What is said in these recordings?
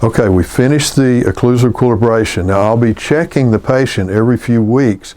Okay, we finished the occlusal equilibration. Now I'll be checking the patient every few weeks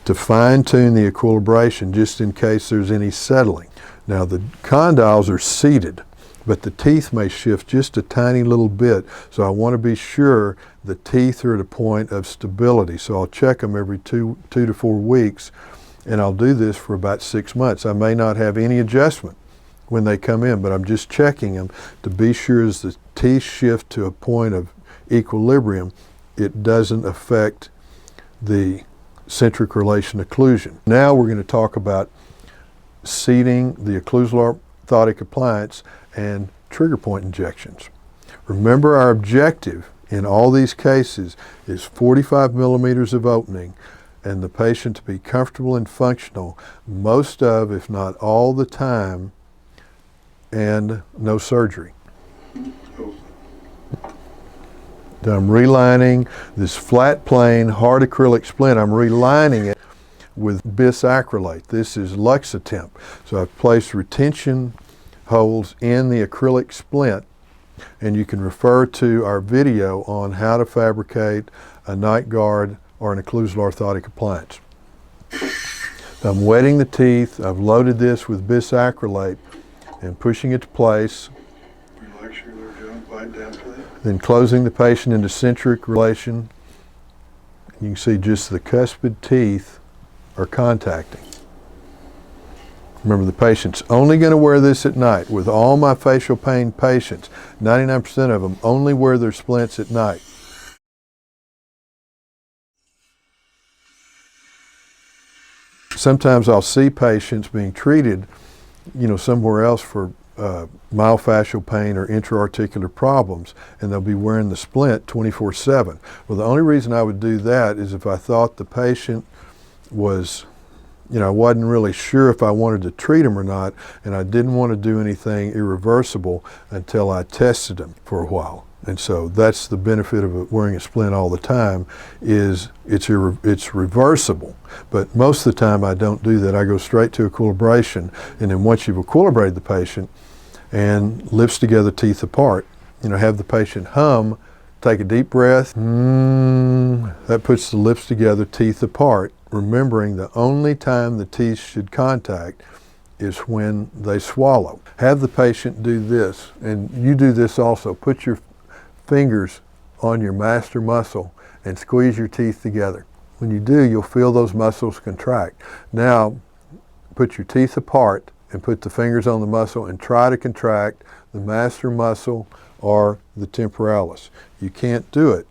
to fine-tune the equilibration just in case there's any settling. Now the condyles are seated, but the teeth may shift just a tiny little bit, so I want to be sure the teeth are at a point of stability. So I'll check them every two to 4 weeks, and I'll do this for about 6 months. I may not have any adjustment when they come in, but I'm just checking them to be sure as the teeth shift to a point of equilibrium, it doesn't affect the centric relation occlusion. Now we're going to talk about seating the occlusal orthotic appliance and trigger point injections. Remember, our objective in all these cases is 45 millimeters of opening and the patient to be comfortable and functional most of, if not all the time, and no surgery. I'm relining this flat plane hard acrylic splint. I'm relining it with bisacrylate. This is Luxitemp. So I've placed retention holes in the acrylic splint, and you can refer to our video on how to fabricate a Nightguard or an occlusal orthotic appliance. I'm wetting the teeth. I've loaded this with bisacrylate and pushing it to place. Relax your lower jaw, bite down to it. Then closing the patient into centric relation. You can see just the cuspid teeth are contacting. Remember, the patient's only going to wear this at night. With all my facial pain patients, 99% of them only wear their splints at night. Sometimes I'll see patients being treated, somewhere else for myofascial pain or intra-articular problems, and they'll be wearing the splint 24/7. Well, the only reason I would do that is if I thought the patient was, I wasn't really sure if I wanted to treat them or not, and I didn't want to do anything irreversible until I tested them for a while. And so that's the benefit of wearing a splint all the time, is it's reversible. But most of the time I don't do that. I go straight to equilibration, and then once you've equilibrated the patient and lips together, teeth apart, have the patient hum, take a deep breath, that puts the lips together, teeth apart, remembering the only time the teeth should contact is when they swallow. Have the patient do this, and you do this also. Put your fingers on your master muscle and squeeze your teeth together. When you do, you'll feel those muscles contract. Now, put your teeth apart and put the fingers on the muscle and try to contract the master muscle or the temporalis. You can't do it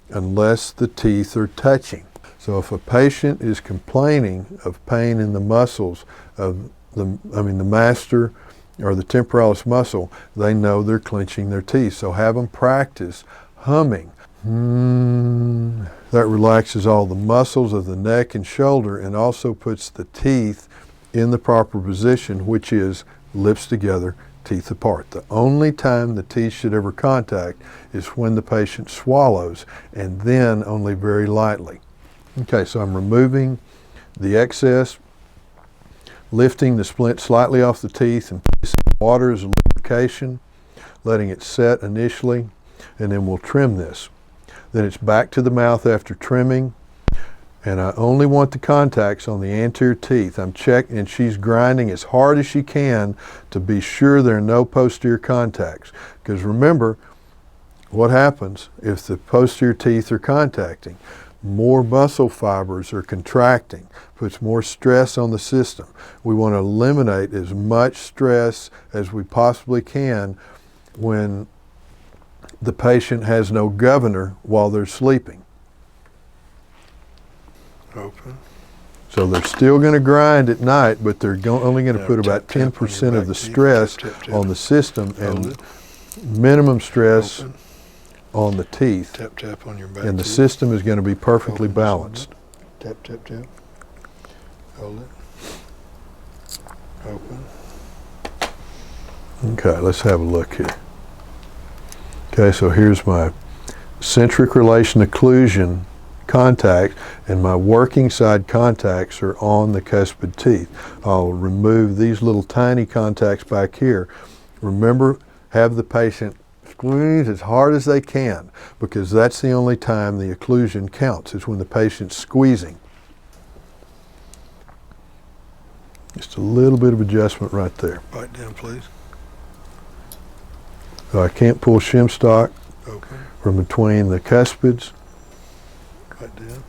unless the teeth are touching. So if a patient is complaining of pain in the muscles of the master or the temporalis muscle, they know they're clenching their teeth. So have them practice humming. That relaxes all the muscles of the neck and shoulder and also puts the teeth in the proper position, which is lips together, teeth apart. The only time the teeth should ever contact is when the patient swallows, and then only very lightly. Okay, so I'm removing the excess, lifting the splint slightly off the teeth and placing water as a lubrication, letting it set initially, and then we'll trim this. Then it's back to the mouth after trimming, and I only want the contacts on the anterior teeth. I'm checking, and she's grinding as hard as she can to be sure there are no posterior contacts. Because remember, what happens if the posterior teeth are contacting? More muscle fibers are contracting, puts more stress on the system. We want to eliminate as much stress as we possibly can when the patient has no governor while they're sleeping. Open. So they're still going to grind at night, but they're only going to put about 10% of the stress on the system and minimum stress Open. On the teeth. Tap, tap on your back and the teeth. system is going to be perfectly balanced. Tap, tap, tap. Hold it. Open. Okay, let's have a look here. Okay, so here's my centric relation occlusion contact, and my working side contacts are on the cuspid teeth. I'll remove these little tiny contacts back here. Remember, have the patient squeeze as hard as they can, because that's the only time the occlusion counts, is when the patient's squeezing. Just a little bit of adjustment right there. Bite down, please. So I can't pull shim stock Open. from between the cuspids. Bite down.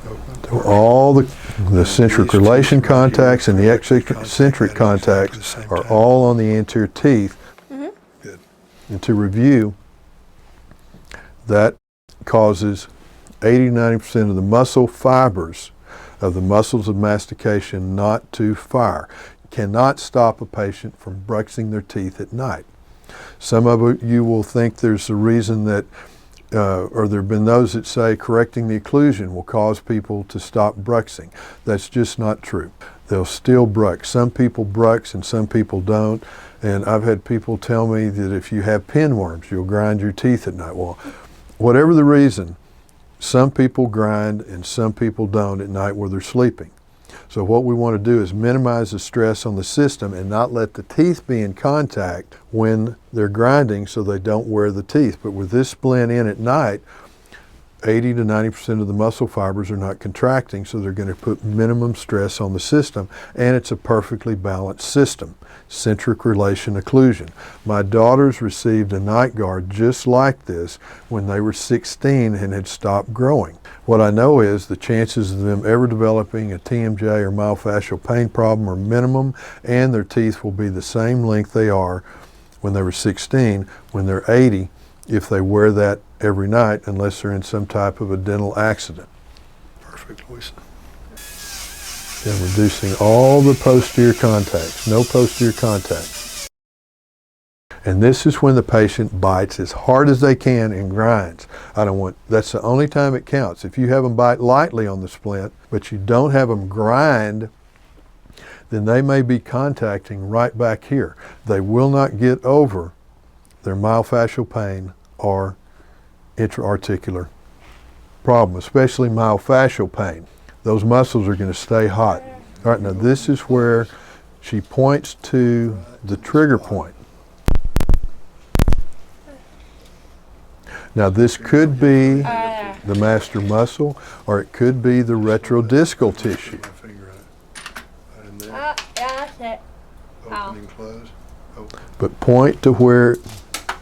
Open. So all the centric relation contacts and the eccentric contacts are all on the anterior teeth. Good. And to review, that causes 80-90% of the muscle fibers of the muscles of mastication not to fire. Cannot stop a patient from bruxing their teeth at night. Some of you will think there's a reason that, or there have been those that say correcting the occlusion will cause people to stop bruxing. That's just not true. They'll still brux. Some people brux and some people don't. And I've had people tell me that if you have pinworms, you'll grind your teeth at night. Well, whatever the reason, some people grind and some people don't at night where they're sleeping. So what we want to do is minimize the stress on the system and not let the teeth be in contact when they're grinding so they don't wear the teeth. But with this splint in at night, 80 to 90% of the muscle fibers are not contracting, so they're going to put minimum stress on the system, and it's a perfectly balanced system. Centric relation occlusion. My daughters received a Nightguard just like this when they were 16 and had stopped growing. What I know is the chances of them ever developing a TMJ or myofascial pain problem are minimum, and their teeth will be the same length they are when they were 16 when they're 80 if they wear that every night, unless they're in some type of a dental accident. Perfect, Lisa. And reducing all the posterior contacts, no posterior contacts. And this is when the patient bites as hard as they can and grinds. That's the only time it counts. If you have them bite lightly on the splint, but you don't have them grind, then they may be contacting right back here. They will not get over their myofascial pain or intra-articular problem, especially myofascial pain. Those muscles are going to stay hot. All right, now this is where she points to the trigger point. Now this could be the master muscle, or it could be the retrodiscal tissue. My finger on it. And there. Yeah, that's it. Open and close. Open. But point to where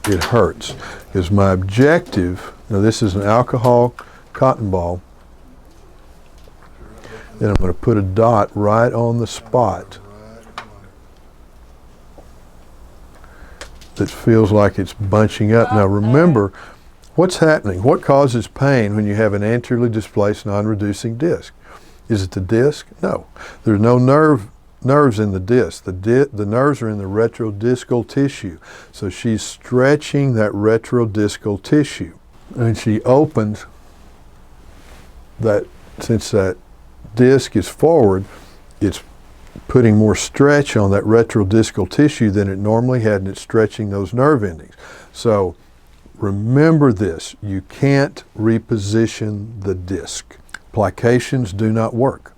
it hurts. Because my objective, now this is an alcohol cotton ball, then I'm going to put a dot right on the spot that feels like it's bunching up. Now remember, what's happening? What causes pain when you have an anteriorly displaced non-reducing disc? Is it the disc? No. There's no nerves in the disc. The nerves are in the retrodiscal tissue. So she's stretching that retrodiscal tissue. And she opens that, since that disc is forward, it's putting more stretch on that retrodiscal tissue than it normally had, and it's stretching those nerve endings. So remember this, you can't reposition the disc. Plications do not work.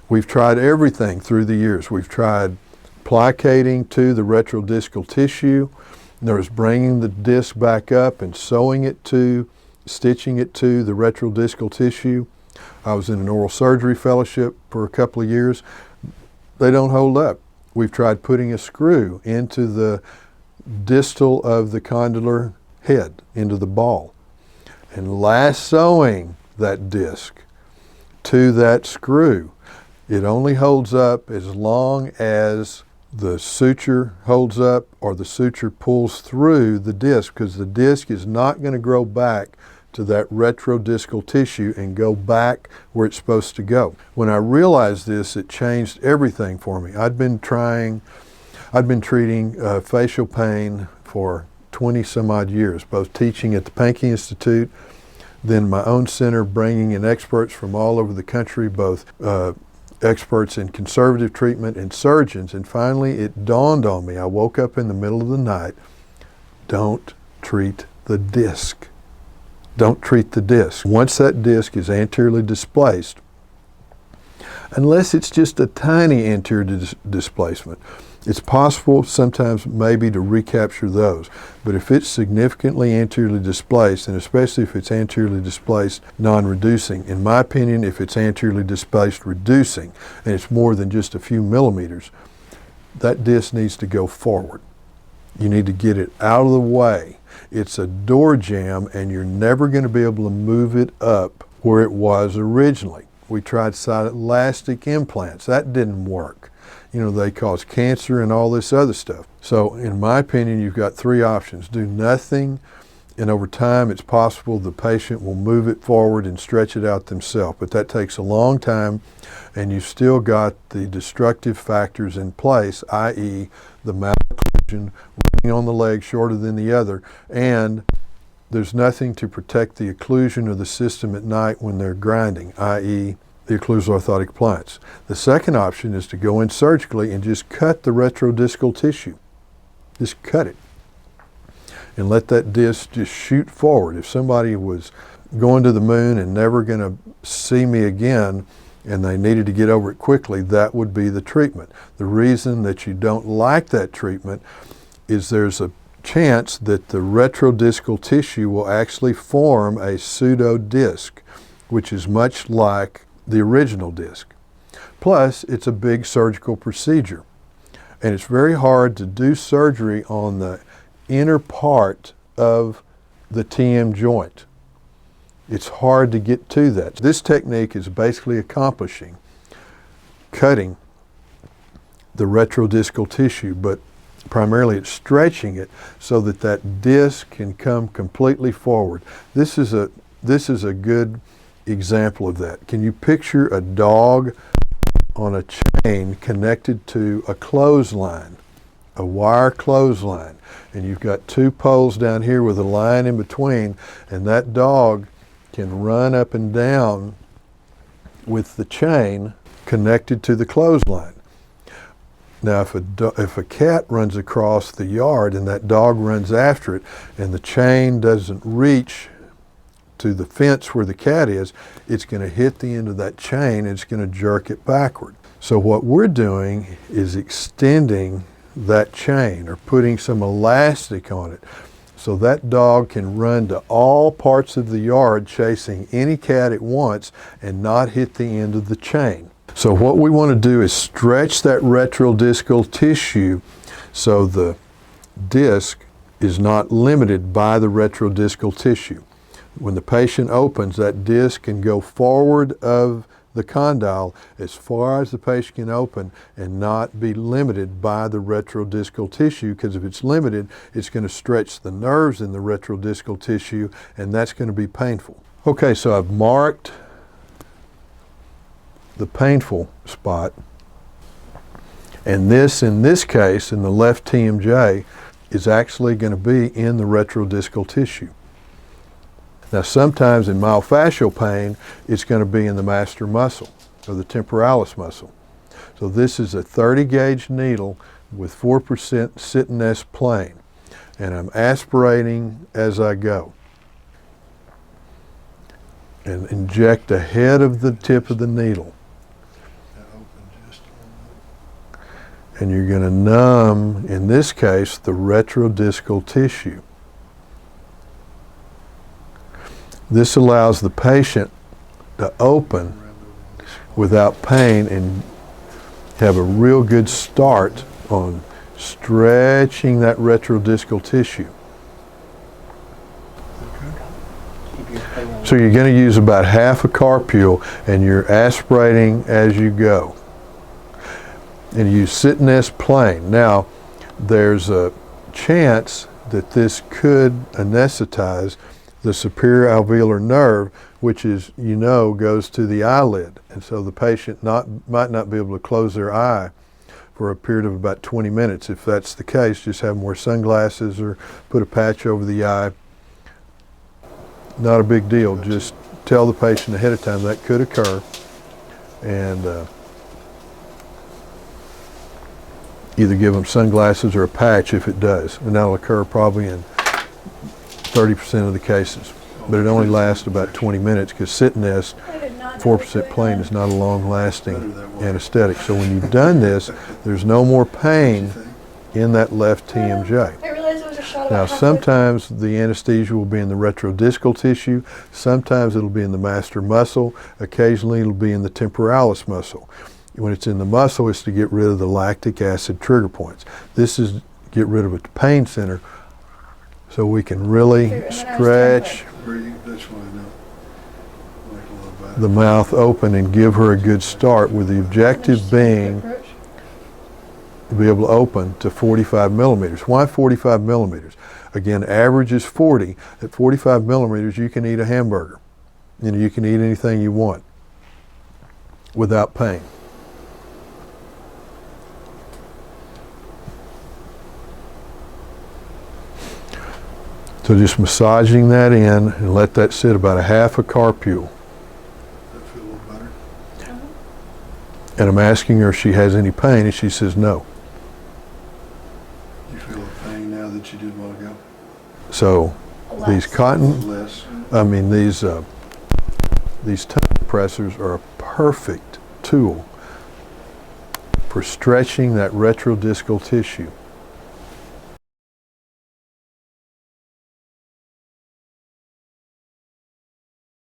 We've tried everything through the years. We've tried plicating to the retrodiscal tissue. There's bringing the disc back up and sewing it to, stitching it to the retrodiscal tissue. I was in an oral surgery fellowship for a couple of years. They don't hold up. We've tried putting a screw into the distal of the condylar head, into the ball, and lassoing that disc to that screw. It only holds up as long as the suture holds up or the suture pulls through the disc, because the disc is not going to grow back to that retrodiscal tissue and go back where it's supposed to go. When I realized this, it changed everything for me. I'd been treating facial pain for 20 some odd years, both teaching at the Pankey Institute, then my own center, bringing in experts from all over the country, both experts in conservative treatment and surgeons. And finally it dawned on me, I woke up in the middle of the night, don't treat the disc. Don't treat the disc. Once that disc is anteriorly displaced, unless it's just a tiny anterior displacement, It's possible sometimes maybe to recapture those, but if it's significantly anteriorly displaced, and especially if it's anteriorly displaced non-reducing, in my opinion, if it's anteriorly displaced reducing, and it's more than just a few millimeters, that disc needs to go forward. You need to get it out of the way. It's a door jamb, and you're never going to be able to move it up where it was originally. We tried elastic implants. That didn't work. You know, they cause cancer and all this other stuff. So in my opinion, you've got three options. Do nothing, and over time it's possible the patient will move it forward and stretch it out themselves. But that takes a long time, and you've still got the destructive factors in place, i.e. the malocclusion, running on the leg shorter than the other, and there's nothing to protect the occlusion of the system at night when they're grinding, i.e. the occlusal orthotic appliance. The second option is to go in surgically and just cut the retrodiscal tissue. Just cut it and let that disc just shoot forward. If somebody was going to the moon and never going to see me again and they needed to get over it quickly, that would be the treatment. The reason that you don't like that treatment is there's a chance that the retrodiscal tissue will actually form a pseudo disc, which is much like the original disc. Plus, it's a big surgical procedure, and it's very hard to do surgery on the inner part of the TM joint. It's hard to get to that. This technique is basically accomplishing cutting the retrodiscal tissue, but primarily it's stretching it so that that disc can come completely forward. This is a good example of that. Can you picture a dog on a chain connected to a clothesline, a wire clothesline, and you've got two poles down here with a line in between, and that dog can run up and down with the chain connected to the clothesline. Now, if a cat runs across the yard and that dog runs after it and the chain doesn't reach to the fence where the cat is, it's going to hit the end of that chain and it's going to jerk it backward. So what we're doing is extending that chain or putting some elastic on it so that dog can run to all parts of the yard chasing any cat it wants and not hit the end of the chain. So what we want to do is stretch that retrodiscal tissue so the disc is not limited by the retrodiscal tissue. When the patient opens, that disc can go forward of the condyle as far as the patient can open and not be limited by the retrodiscal tissue, because if it's limited, it's going to stretch the nerves in the retrodiscal tissue, and that's going to be painful. Okay, so I've marked the painful spot, and this, in this case, in the left TMJ, is actually going to be in the retrodiscal tissue. Now, sometimes in myofascial pain, it's going to be in the master muscle or the temporalis muscle. So this is a 30 gauge needle with 4% sit-and-S plane, and I'm aspirating as I go and inject ahead of the tip of the needle. And you're going to numb, in this case, the retrodiscal tissue. This allows the patient to open without pain and have a real good start on stretching that retrodiscal tissue. So you're going to use about half a carpule, and you're aspirating as you go. And you sit-and-S plane. Now, there's a chance that this could anesthetize the superior alveolar nerve, which is, you know, goes to the eyelid. And so the patient might not be able to close their eye for a period of about 20 minutes. If that's the case, just have them wear sunglasses or put a patch over the eye. Not a big deal. Just tell the patient ahead of time that could occur, and either give them sunglasses or a patch if it does, and that'll occur probably in 30% of the cases. But it only lasts about 20 minutes because sit-and-S 4% plain is not a long-lasting anesthetic. So when you've done this, there's no more pain in that left TMJ. I realized it was a shot Now about halfway. sometimes the anesthesia will be in the retrodiscal tissue, sometimes it'll be in the master muscle, occasionally it'll be in the temporalis muscle. When it's in the muscle, it's to get rid of the lactic acid trigger points. This is get rid of a pain center so we can really stretch Where you, that's why I know. Like a little back. the mouth open and give her a good start, with the objective being Approach. to be able to open to 45 millimeters. Why 45 millimeters? Again, average is 40. At 45 millimeters, you can eat a hamburger. You know, you can eat anything you want without pain. So just massaging that in and let that sit about a half a carpule. Does that feel a little better? And I'm asking her if she has any pain, and she says no. You feel a pain now that you did a while ago? So these cotton, Less. these tongue pressors are a perfect tool for stretching that retrodiscal tissue.